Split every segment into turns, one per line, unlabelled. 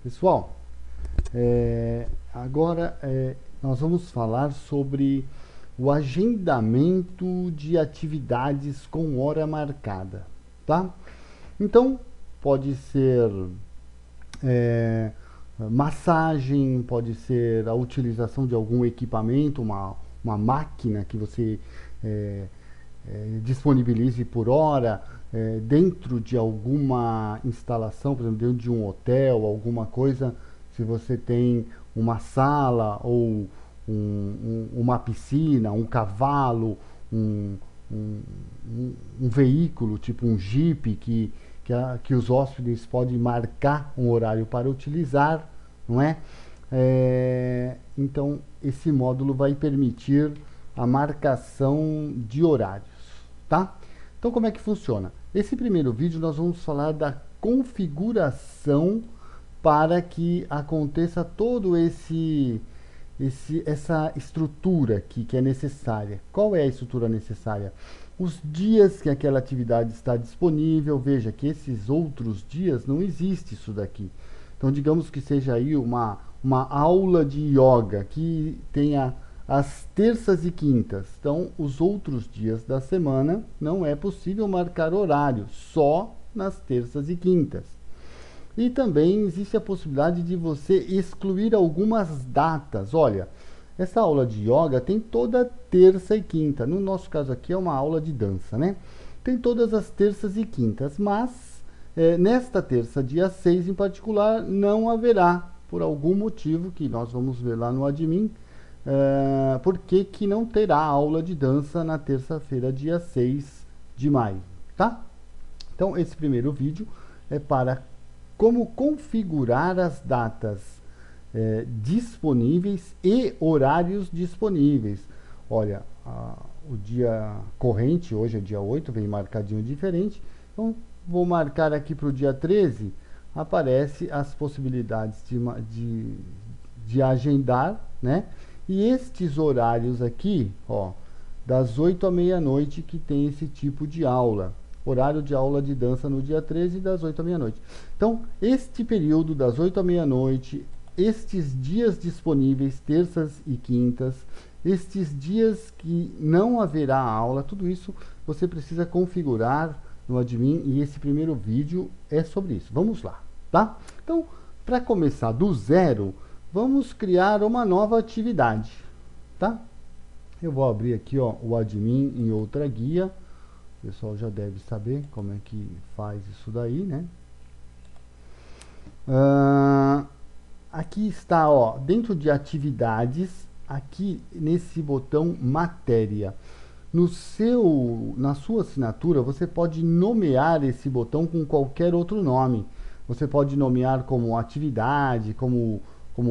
Pessoal, agora nós vamos falar sobre o agendamento de atividades com hora marcada, tá? Então, pode ser massagem, pode ser a utilização de algum equipamento, uma máquina que você disponibilize por hora, dentro de alguma instalação, por exemplo, dentro de um hotel, alguma coisa, se você tem uma sala ou uma piscina, um cavalo, um veículo, tipo um Jeep, que os hóspedes podem marcar um horário para utilizar, não é? Então, esse módulo vai permitir a marcação de horários, tá? Então, como é que funciona? Esse primeiro vídeo nós vamos falar da configuração para que aconteça todo essa estrutura aqui que é necessária. Qual é a estrutura necessária? Os dias que aquela atividade está disponível. Veja que esses outros dias não existe isso daqui. Então, digamos que seja aí uma aula de yoga que tenha as terças e quintas. Então, os outros dias da semana não é possível marcar horário, só nas terças e quintas. E também existe a possibilidade de você excluir algumas datas. Olha, essa aula de yoga tem toda terça e quinta. No nosso caso aqui é uma aula de dança, né? Tem todas as terças e quintas, mas nesta terça, dia 6 em particular, não haverá, por algum motivo que nós vamos ver lá no admin, por que não terá aula de dança na terça-feira, dia 6 de maio, tá? Então, esse primeiro vídeo é para como configurar as datas disponíveis e horários disponíveis. Olha, o dia corrente, hoje é dia 8, vem marcadinho diferente. Então, vou marcar aqui para o dia 13, aparece as possibilidades de agendar, né? E estes horários aqui, ó, das 8 à meia-noite, que tem esse tipo de aula. Horário de aula de dança no dia 13, das 8 à meia-noite. Então, este período das 8 à meia-noite, estes dias disponíveis, terças e quintas, estes dias que não haverá aula, tudo isso você precisa configurar no admin, e esse primeiro vídeo é sobre isso. Vamos lá, tá? Então, para começar do zero, vamos criar uma nova atividade, tá? Eu vou abrir aqui, ó, o admin em outra guia. O pessoal já deve saber como é que faz isso daí, né? Aqui está, ó, dentro de atividades, aqui nesse botão matéria. Na sua assinatura, você pode nomear esse botão com qualquer outro nome. Você pode nomear como atividade, como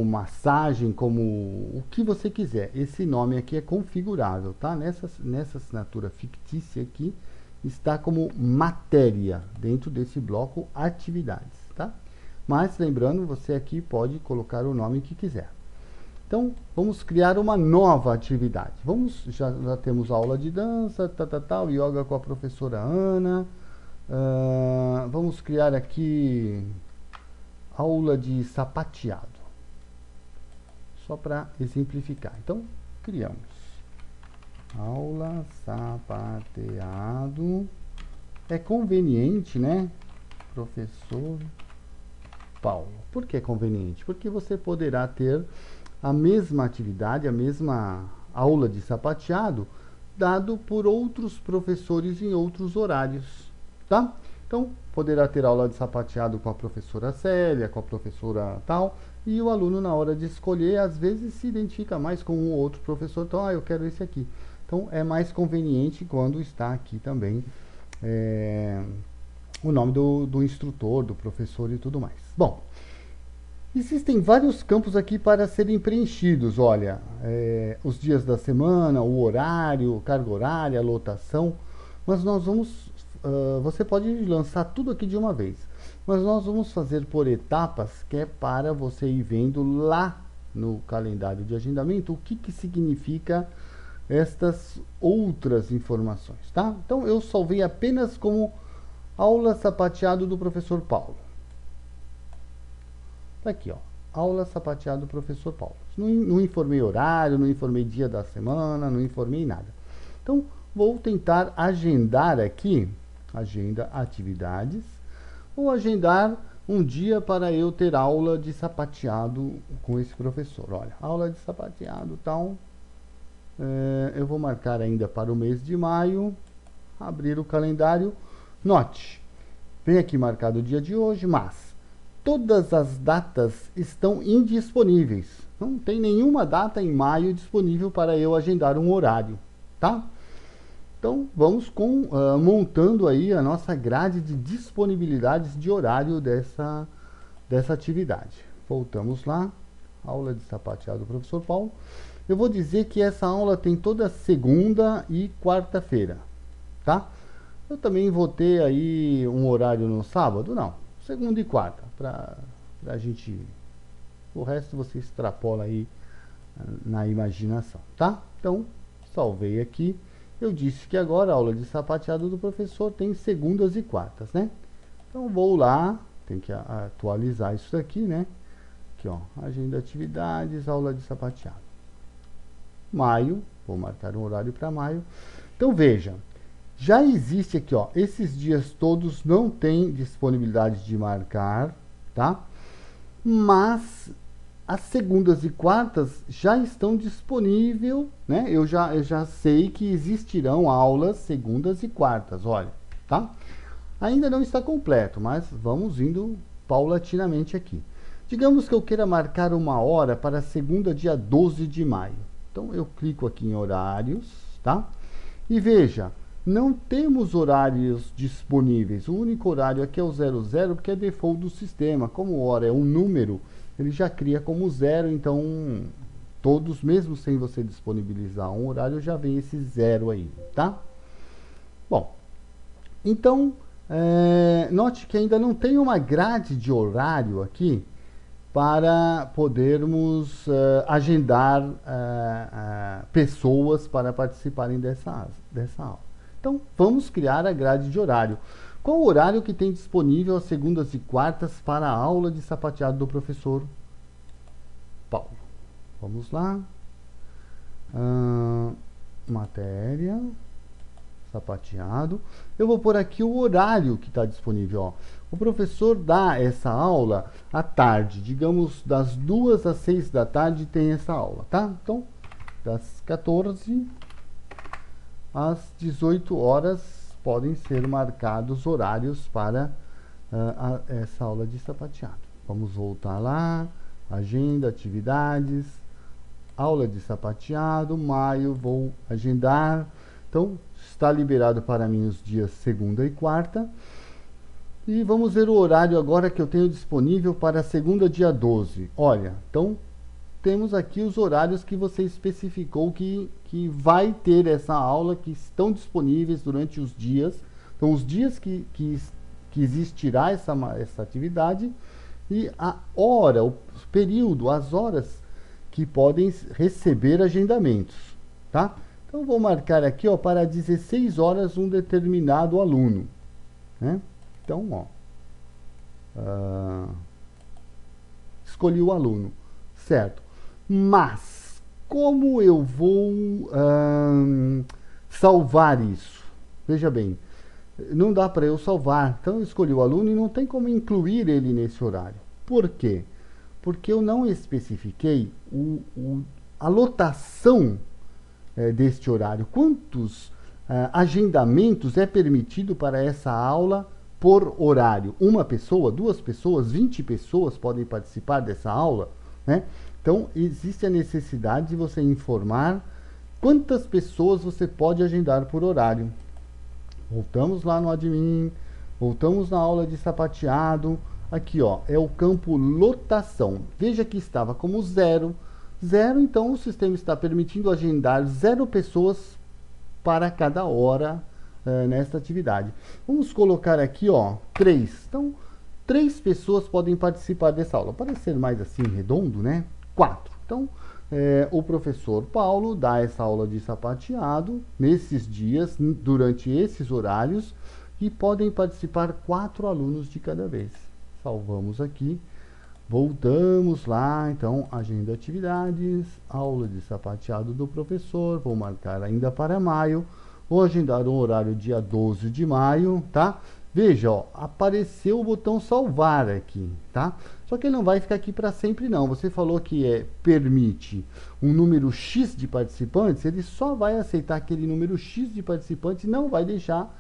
massagem, como o que você quiser. Esse nome aqui é configurável, tá? Nessa assinatura fictícia aqui, está como matéria, dentro desse bloco atividades, tá? Mas, lembrando, você aqui pode colocar o nome que quiser. Então, vamos criar uma nova atividade. Já temos aula de dança, yoga com a professora Ana. Vamos criar aqui aula de sapateado. Só para exemplificar. Então, criamos. Aula sapateado. É conveniente, né? Professor Paulo. Por que é conveniente? Porque você poderá ter a mesma atividade, a mesma aula de sapateado, dado por outros professores em outros horários, tá? Então, poderá ter aula de sapateado com a professora Célia, com a professora tal, e o aluno, na hora de escolher, às vezes se identifica mais com um ou outro professor, então, eu quero esse aqui. Então, é mais conveniente quando está aqui também o nome do instrutor, do professor e tudo mais. Bom, existem vários campos aqui para serem preenchidos. Olha, os dias da semana, o horário, carga horária, lotação. Mas nós vamos... você pode lançar tudo aqui de uma vez. Mas nós vamos fazer por etapas, que é para você ir vendo lá no calendário de agendamento o que significa estas outras informações, tá? Então, eu salvei apenas como aula sapateado do professor Paulo. Tá aqui, ó. Aula sapateado do professor Paulo. Não informei horário, não informei dia da semana, não informei nada. Então, vou tentar agendar aqui, agenda atividades, ou agendar um dia para eu ter aula de sapateado com esse professor. Olha, aula de sapateado tal. Eu vou marcar ainda para o mês de maio, abrir o calendário. Note, vem aqui marcado o dia de hoje, mas todas as datas estão indisponíveis. Não tem nenhuma data em maio disponível para eu agendar um horário, tá? Então, vamos montando aí a nossa grade de disponibilidades de horário dessa atividade. Voltamos lá, aula de sapateado do professor Paulo. Eu vou dizer que essa aula tem toda segunda e quarta-feira, tá? Eu também vou ter aí um horário no sábado? Não, segunda e quarta, para a gente... O resto você extrapola aí na imaginação, tá? Então, salvei aqui. Eu disse que agora a aula de sapateado do professor tem segundas e quartas, né? Então, vou lá, tem que atualizar isso daqui, né? Aqui, ó, agenda de atividades, aula de sapateado. Maio, vou marcar um horário para maio. Então, veja, já existe aqui, ó, esses dias todos não tem disponibilidade de marcar, tá? Mas as segundas e quartas já estão disponíveis, né? Eu já sei que existirão aulas segundas e quartas, olha, tá? Ainda não está completo, mas vamos indo paulatinamente aqui. Digamos que eu queira marcar uma hora para segunda, dia 12 de maio. Então, eu clico aqui em horários, tá? E veja, não temos horários disponíveis. O único horário aqui é o 00, porque é default do sistema. Como hora é um número, ele já cria como 0, então todos, mesmo sem você disponibilizar um horário, já vem esse 0 aí, tá? Bom, então, note que ainda não tem uma grade de horário aqui para podermos agendar pessoas para participarem dessa aula. Então, vamos criar a grade de horário. Qual o horário que tem disponível às segundas e quartas para a aula de sapateado do professor Paulo? Vamos lá. Matéria, sapateado. Eu vou pôr aqui o horário que está disponível, ó. O professor dá essa aula à tarde, digamos das 2 às 6 da tarde tem essa aula, tá? Então, das 14 às 18 horas podem ser marcados horários para essa aula de sapateado. Vamos voltar lá, agenda, atividades, aula de sapateado, maio, vou agendar. Então, está liberado para mim os dias segunda e quarta. E vamos ver o horário agora que eu tenho disponível para segunda, dia 12. Olha, então temos aqui os horários que você especificou que vai ter essa aula, que estão disponíveis durante os dias. Então, os dias que existirá essa atividade e a hora, o período, as horas que podem receber agendamentos, tá? Então, vou marcar aqui, ó, para 16 horas um determinado aluno, né? Então, ó, escolhi o aluno, certo? Mas, como eu vou salvar isso? Veja bem, não dá para eu salvar. Então, eu escolhi o aluno e não tem como incluir ele nesse horário. Por quê? Porque eu não especifiquei a lotação deste horário. Quantos agendamentos é permitido para essa aula por horário? Uma pessoa, 2 pessoas, 20 pessoas podem participar dessa aula, né? Então, existe a necessidade de você informar quantas pessoas você pode agendar por horário. Voltamos lá no admin, voltamos na aula de sapateado. Aqui, ó, é o campo lotação. Veja que estava como 0. 0, então o sistema está permitindo agendar 0 pessoas para cada hora nesta atividade. Vamos colocar aqui, ó, 3. Então, 3 pessoas podem participar dessa aula. Para ser mais assim redondo, né? 4. Então, o professor Paulo dá essa aula de sapateado nesses dias, durante esses horários, e podem participar 4 alunos de cada vez. Salvamos aqui. Voltamos lá, então, agenda atividades, aula de sapateado do professor, vou marcar ainda para maio, vou agendar um horário dia 12 de maio, tá? Veja, ó, apareceu o botão salvar aqui, tá? Só que ele não vai ficar aqui para sempre não, você falou que permite um número X de participantes, ele só vai aceitar aquele número X de participantes e não vai deixar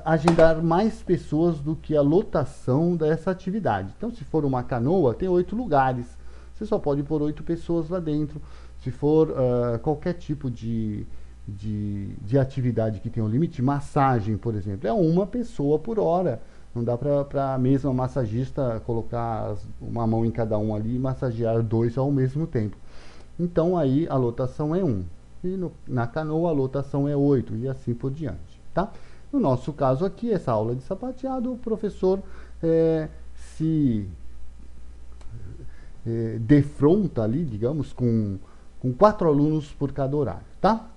agendar mais pessoas do que a lotação dessa atividade. Então, se for uma canoa, tem 8 lugares. Você só pode pôr 8 pessoas lá dentro. Se for qualquer tipo de atividade que tenha um limite, massagem, por exemplo, é uma pessoa por hora. Não dá para a mesma massagista colocar uma mão em cada um ali e massagear 2 ao mesmo tempo. Então, aí a lotação é 1. E na canoa a lotação é 8 e assim por diante, tá? No nosso caso aqui, essa aula de sapateado, o professor se defronta ali, digamos, com 4 alunos por cada horário, tá?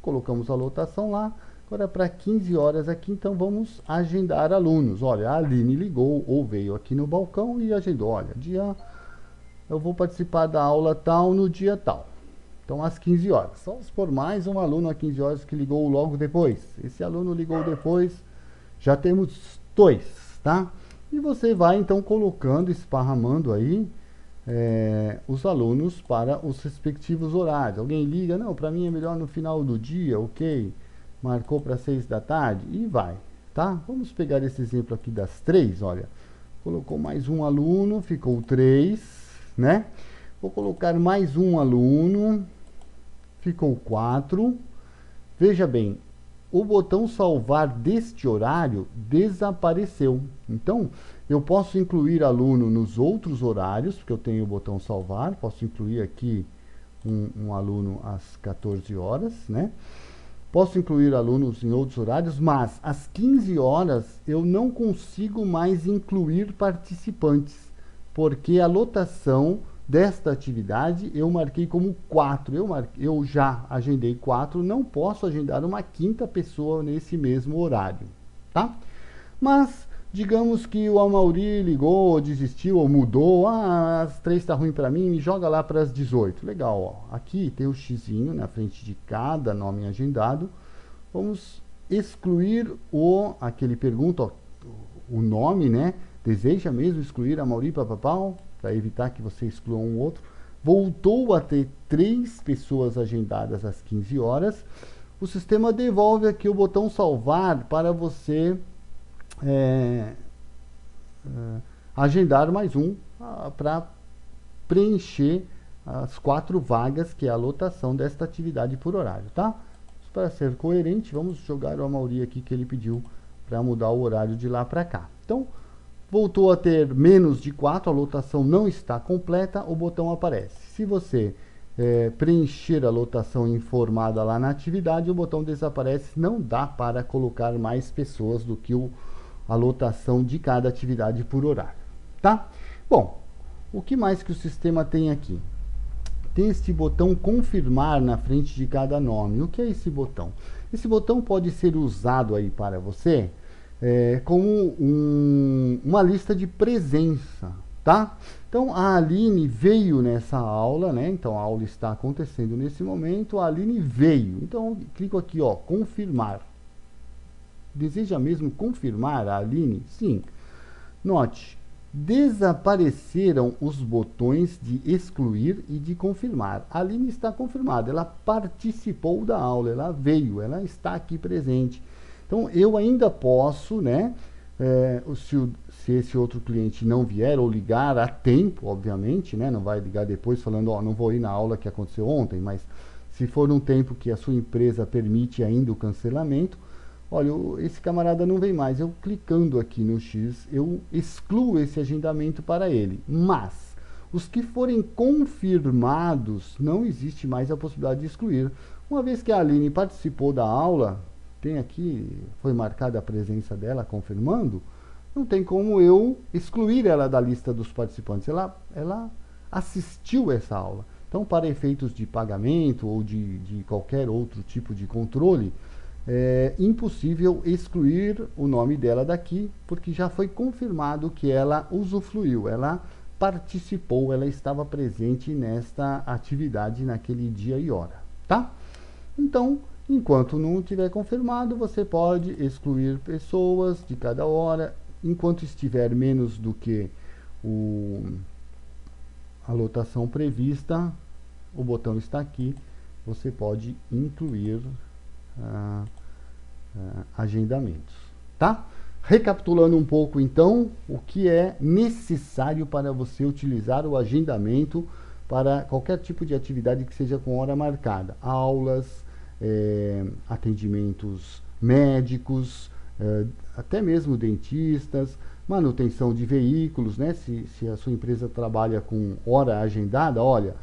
Colocamos a lotação lá, agora para 15 horas aqui, então vamos agendar alunos. Olha, a Aline ligou ou veio aqui no balcão e agendou, olha, eu vou participar da aula tal no dia tal. Então, às 15 horas. Vamos por mais um aluno às 15 horas que ligou logo depois. Esse aluno ligou depois, já temos 2, tá? E você vai, então, colocando, esparramando aí os alunos para os respectivos horários. Alguém liga, não, para mim é melhor no final do dia, ok. Marcou para 6 da tarde e vai, tá? Vamos pegar esse exemplo aqui das 3, olha. Colocou mais um aluno, ficou 3, né? Vou colocar mais um aluno, ficou 4. Veja bem, o botão salvar deste horário desapareceu. Então, eu posso incluir aluno nos outros horários, porque eu tenho o botão salvar. Posso incluir aqui um aluno às 14 horas, né? Posso incluir alunos em outros horários, mas às 15 horas eu não consigo mais incluir participantes, porque a lotação desta atividade eu marquei como 4. Eu já agendei 4, não posso agendar uma 5ª pessoa nesse mesmo horário, tá? Mas, digamos que o Amauri ligou, ou desistiu, ou mudou, às 3 está ruim para mim, me joga lá para as 18. Legal, ó. Aqui tem o xizinho na frente de cada nome agendado. Vamos excluir aquele pergunta, ó, o nome, né? Deseja mesmo excluir Amauri Papapau? Para evitar que você exclua um outro. Voltou a ter 3 pessoas agendadas às 15 horas. O sistema devolve aqui o botão salvar para você agendar mais um para preencher as 4 vagas, que é a lotação desta atividade por horário, tá? Para ser coerente, vamos jogar o Amauri aqui que ele pediu para mudar o horário de lá para cá. Então, voltou a ter menos de 4, a lotação não está completa, o botão aparece. Se você preencher a lotação informada lá na atividade, o botão desaparece, não dá para colocar mais pessoas do que a lotação de cada atividade por horário, tá? Bom, o que mais que o sistema tem aqui? Tem este botão confirmar na frente de cada nome. O que é esse botão? Esse botão pode ser usado aí para você como uma lista de presença, tá? Então, a Aline veio nessa aula, né? Então, a aula está acontecendo nesse momento, a Aline veio. Então, clico aqui, ó, confirmar. Deseja mesmo confirmar a Aline? Sim. Note, desapareceram os botões de excluir e de confirmar. A Aline está confirmada, ela participou da aula, ela veio, ela está aqui presente. Então, eu ainda posso, né, se esse outro cliente não vier ou ligar a tempo, obviamente, né, não vai ligar depois falando, ó, não vou ir na aula que aconteceu ontem, mas se for um tempo que a sua empresa permite ainda o cancelamento, olha, esse camarada não vem mais. Eu clicando aqui no X, eu excluo esse agendamento para ele. Mas, os que forem confirmados, não existe mais a possibilidade de excluir. Uma vez que a Aline participou da aula, tem aqui, foi marcada a presença dela, confirmando, não tem como eu excluir ela da lista dos participantes. Ela assistiu essa aula. Então, para efeitos de pagamento ou de qualquer outro tipo de controle, é impossível excluir o nome dela daqui, porque já foi confirmado que ela usufruiu, ela participou, ela estava presente nesta atividade naquele dia e hora, tá? Então, enquanto não tiver confirmado, você pode excluir pessoas de cada hora. Enquanto estiver menos do que a lotação prevista, o botão está aqui, você pode incluir agendamentos, tá? Recapitulando um pouco, então, o que é necessário para você utilizar o agendamento para qualquer tipo de atividade que seja com hora marcada. Aulas, atendimentos médicos, até mesmo dentistas, manutenção de veículos, né? Se a sua empresa trabalha com hora agendada, olha,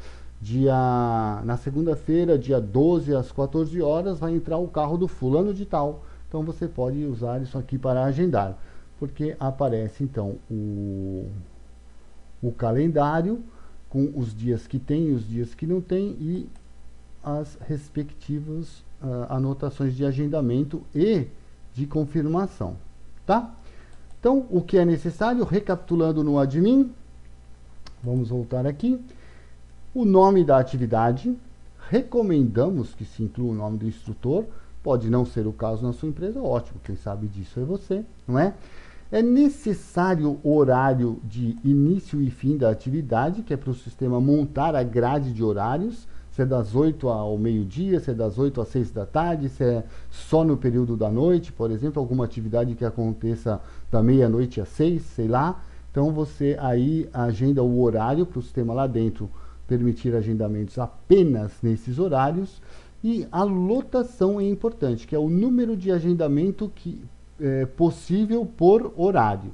na segunda-feira, dia 12 às 14 horas, vai entrar o carro do fulano de tal. Então você pode usar isso aqui para agendar, porque aparece então o calendário com os dias que tem e os dias que não tem e as respectivas anotações de agendamento e de confirmação, tá? Então, o que é necessário, recapitulando no admin, vamos voltar aqui, o nome da atividade, recomendamos que se inclua o nome do instrutor, pode não ser o caso na sua empresa, ótimo, quem sabe disso é você, não é? É necessário o horário de início e fim da atividade, que é para o sistema montar a grade de horários, se é das 8 ao meio-dia, se é das 8 às 6 da tarde, se é só no período da noite, por exemplo, alguma atividade que aconteça da meia-noite às 6, sei lá. Então você aí agenda o horário para o sistema lá dentro permitir agendamentos apenas nesses horários. E a lotação é importante, que é o número de agendamento que é possível por horário,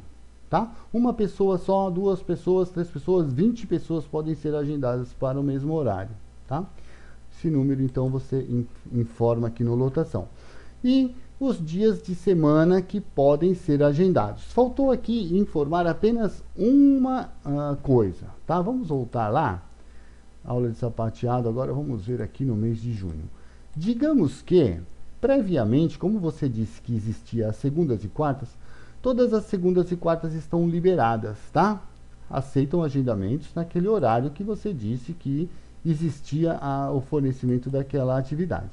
tá? Uma pessoa só, 2 pessoas, 3 pessoas, 20 pessoas podem ser agendadas para o mesmo horário, tá? Esse número, então, você informa aqui no lotação. E os dias de semana que podem ser agendados. Faltou aqui informar apenas uma coisa, tá? Vamos voltar lá. Aula de sapateado, agora vamos ver aqui no mês de junho. Digamos que, previamente, como você disse que existia as segundas e quartas, todas as segundas e quartas estão liberadas, tá? Aceitam agendamentos naquele horário que você disse que existia o fornecimento daquela atividade.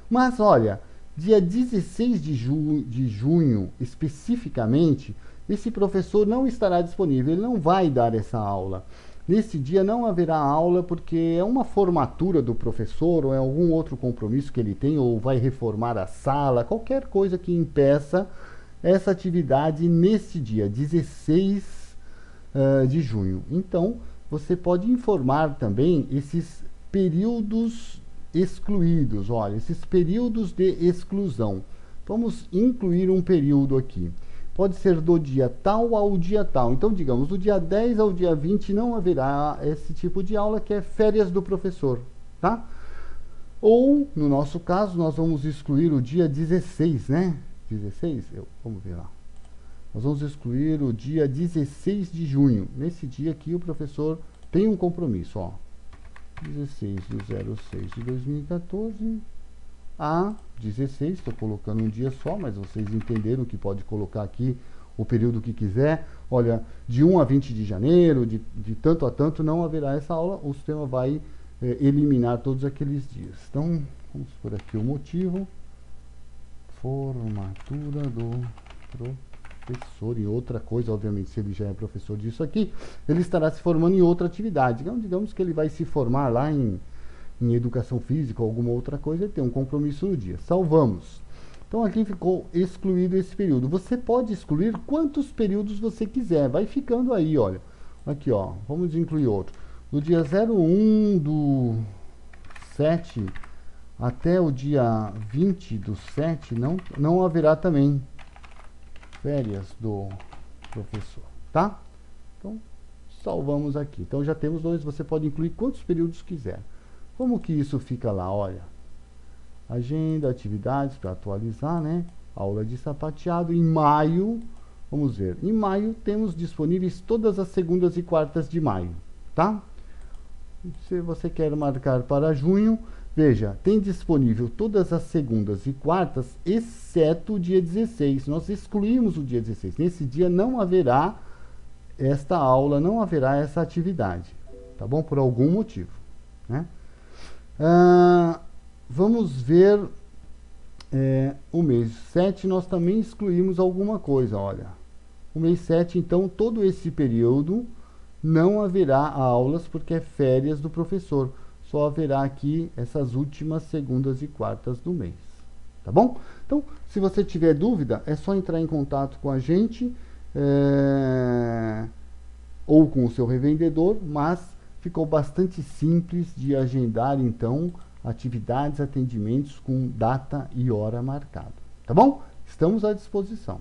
Mas, olha, dia 16 de junho, especificamente, esse professor não estará disponível, ele não vai dar essa aula. Nesse dia não haverá aula porque é uma formatura do professor ou é algum outro compromisso que ele tem ou vai reformar a sala, qualquer coisa que impeça essa atividade nesse dia, 16 de junho. Então, você pode informar também esses períodos excluídos, olha, esses períodos de exclusão. Vamos incluir um período aqui. Pode ser do dia tal ao dia tal. Então, digamos, do dia 10 ao dia 20 não haverá esse tipo de aula, que é férias do professor, tá? Ou, no nosso caso, nós vamos excluir o dia 16, né? 16? Vamos ver lá. Nós vamos excluir o dia 16 de junho. Nesse dia aqui, o professor tem um compromisso, ó. 16 de 06 de 2014... a 16, estou colocando um dia só, mas vocês entenderam que pode colocar aqui o período que quiser. Olha, de 1 a 20 de janeiro, de tanto a tanto, não haverá essa aula, o sistema vai eliminar todos aqueles dias. Então, vamos por aqui o motivo. Formatura do professor. E outra coisa, obviamente, se ele já é professor disso aqui, ele estará se formando em outra atividade. Digamos que ele vai se formar lá em educação física ou alguma outra coisa, ele tem um compromisso no dia. Salvamos. Então aqui ficou excluído esse período. Você pode excluir quantos períodos você quiser. Vai ficando aí, olha. Aqui, ó. Vamos incluir outro. Do dia 01 do 7 até o dia 20 do 7, não haverá também férias do professor, tá? Então, salvamos aqui. Então já temos 2, você pode incluir quantos períodos quiser. Como que isso fica lá? Olha, agenda, atividades para atualizar, né? Aula de sapateado em maio. Vamos ver. Em maio temos disponíveis todas as segundas e quartas de maio, tá? Se você quer marcar para junho, veja, tem disponível todas as segundas e quartas, exceto o dia 16. Nós excluímos o dia 16. Nesse dia não haverá esta aula, não haverá essa atividade, tá bom? Por algum motivo, né? Vamos ver o mês 7, nós também excluímos alguma coisa, olha. O mês 7, então, todo esse período não haverá aulas, porque é férias do professor. Só haverá aqui essas últimas segundas e quartas do mês, tá bom? Então, se você tiver dúvida, é só entrar em contato com a gente, ou com o seu revendedor, mas ficou bastante simples de agendar, então, atividades, atendimentos com data e hora marcada, tá bom? Estamos à disposição.